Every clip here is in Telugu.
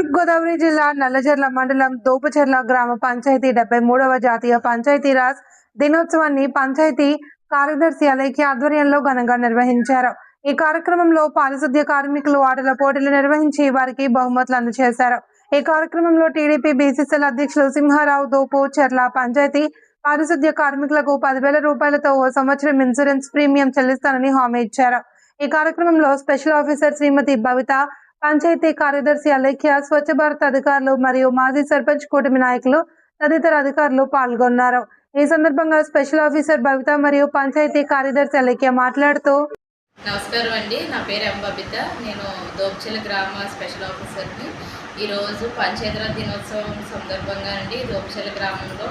తూర్పుగోదావరి జిల్లా నల్లజర్ల మండలం దోపచెర్ల గ్రామ పంచాయతీ 73వ జాతీయ పంచాయతీరాజ్ దినోత్సవాన్ని పంచాయతీ కార్యదర్శి అలేఖ్య ఆధ్వర్యంలో ఘనంగా నిర్వహించారు. ఈ కార్యక్రమంలో పారిశుద్ధ్య కార్మికులు ఆటల పోటీలు నిర్వహించి వారికి బహుమతులు అందజేశారు. ఈ కార్యక్రమంలో టీడీపీ బీసీసీఎల్ అధ్యక్షులు సింహారావు దోపచెర్ల పంచాయతీ పారిశుద్ధ్య కార్మికులకు 10,000 రూపాయలతో ఓ సంవత్సరం ఇన్సూరెన్స్ ప్రీమియం చెల్లిస్తానని హామీ ఇచ్చారు. ఈ కార్యక్రమంలో స్పెషల్ ఆఫీసర్ శ్రీమతి భవిత, పంచాయతీ కార్యదర్శి అలేఖ్య, స్వచ్ఛ భారత్ అధికారులు మరియు మాజీ సర్పంచ్ కూటమి నాయకులు తదితర అధికారులు పాల్గొన్నారు. ఈ సందర్భంగా స్పెషల్ ఆఫీసర్ భవిత మరియు పంచాయతీ కార్యదర్శి అలేఖ్య మాట్లాడుతూ, నమస్కారం అండి. నా పేరు ఎం బబిత. నేను దోపచెర్ల గ్రామ స్పెషల్ ఆఫీసర్ని. ఈరోజు పంచాయతీరాజ్ దినోత్సవం సందర్భంగా అండి దోపచెర్ల గ్రామంలో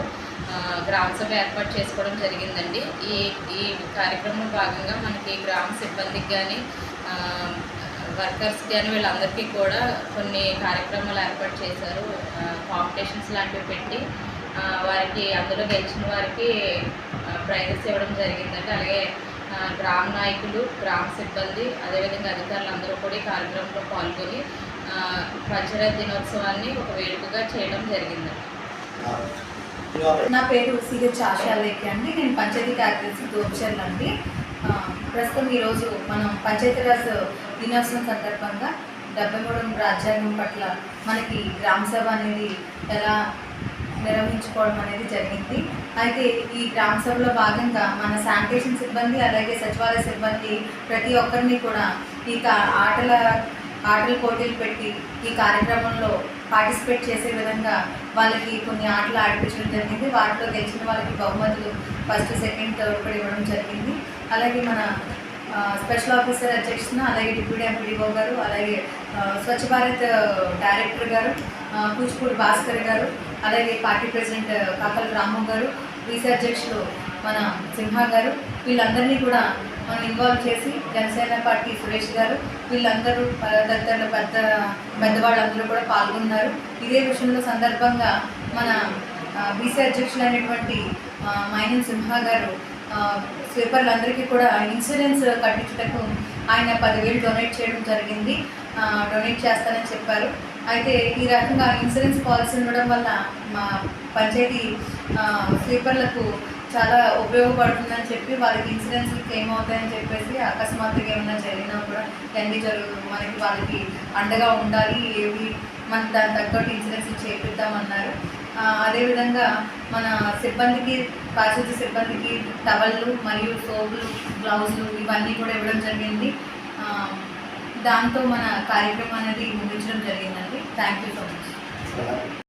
గ్రామ సభ ఏర్పాటు చేసుకోవడం జరిగిందండి. ఈ కార్యక్రమంలో భాగంగా మనకి గ్రామ సిబ్బందికి కానీ వర్కర్స్ కానీ వీళ్ళందరికీ కూడా కొన్ని కార్యక్రమాలు ఏర్పాటు చేశారు. కాంపిటీషన్స్ లాంటివి పెట్టి వారికి అందులో గెలిచిన వారికి ప్రైజెస్ ఇవ్వడం జరిగిందండి. అలాగే గ్రామ నాయకులు, గ్రామ సిబ్బంది, అదేవిధంగా అధికారులు అందరూ కూడా ఈ కార్యక్రమంలో పాల్గొని పంచాయతీ దినోత్సవాన్ని ఒక వేడుకగా చేయడం జరిగిందండి. నా పేరు సిహెచ్ ఆశా అలేఖ్య అండి. నేను పంచాయతీ కార్యదర్శి దోపచెర్ల అండి. ప్రస్తుతం ఈరోజు మనం పంచాయతీరాజ్ దినోత్సవం సందర్భంగా 73వ రాజ్యాంగం పట్ల మనకి గ్రామ సభ అనేది ఎలా నిర్వహించుకోవడం అనేది జరిగింది. అయితే ఈ గ్రామ సభలో భాగంగా మన శానిటేషన్ సిబ్బంది, అలాగే సచివాలయ సిబ్బంది ప్రతి ఒక్కరిని కూడా ఈ ఆటల పోటీలు పెట్టి ఈ కార్యక్రమంలో పార్టిసిపేట్ చేసే విధంగా వాళ్ళకి కొన్ని ఆటలు ఆడిపించడం జరిగింది. వాటిలో గెలిచిన వాళ్ళకి బహుమతులు ఫస్ట్, సెకండ్, థర్డ్ కూడా ఇవ్వడం జరిగింది. అలాగే మన స్పెషల్ ఆఫీసర్ అధ్యక్షున, అలాగే డిప్యూటీ ఎంపీడీఓ గారు, అలాగే స్వచ్ఛ భారత్ డైరెక్టర్ గారు కూచిపూడి భాస్కర్ గారు, అలాగే పార్టీ ప్రెసిడెంట్ కాకల రాము గారు, వీసీ అధ్యక్షులు మన సింహా గారు, వీళ్ళందరినీ కూడా మనం ఇన్వాల్వ్ చేసి జనసేన పార్టీ సురేష్ గారు, వీళ్ళందరూ తదితరుల పెద్దవాళ్ళందరూ కూడా పాల్గొన్నారు. ఇదే విషయంలో సందర్భంగా మన బీసీ అధ్యక్షులైనటువంటి మైనం సింహా గారు స్వీపర్లందరికీ కూడా ఇన్సూరెన్స్ కట్టించుటకు ఆయన 10,000 డొనేట్ చేయడం జరిగింది. డొనేట్ చేస్తానని చెప్పారు. అయితే ఈ రకంగా ఇన్సూరెన్స్ పాలసీ ఉండడం వల్ల మా పంచాయతీ స్వీపర్లకు చాలా ఉపయోగపడుతుందని చెప్పి వాళ్ళకి ఇన్సూరెన్స్కి ఏమవుతాయని చెప్పేసి అకస్మాత్తుగా ఏమైనా జరిగినా కూడా మనకి వాళ్ళకి అండగా ఉండాలి, ఏవి మన దాని తగ్గట్టు ఇన్సూరెన్స్ చేపిద్దామన్నారు. అదేవిధంగా మన సిబ్బందికి, పారిశుద్ధ్య సిబ్బందికి టవళ్ళు మరియు సోపులు, గ్లౌజులు ఇవన్నీ కూడా ఇవ్వడం జరిగింది. దాంతో మన కార్యక్రమం అనేది ముగించడం జరిగిందండి. Thank you so much.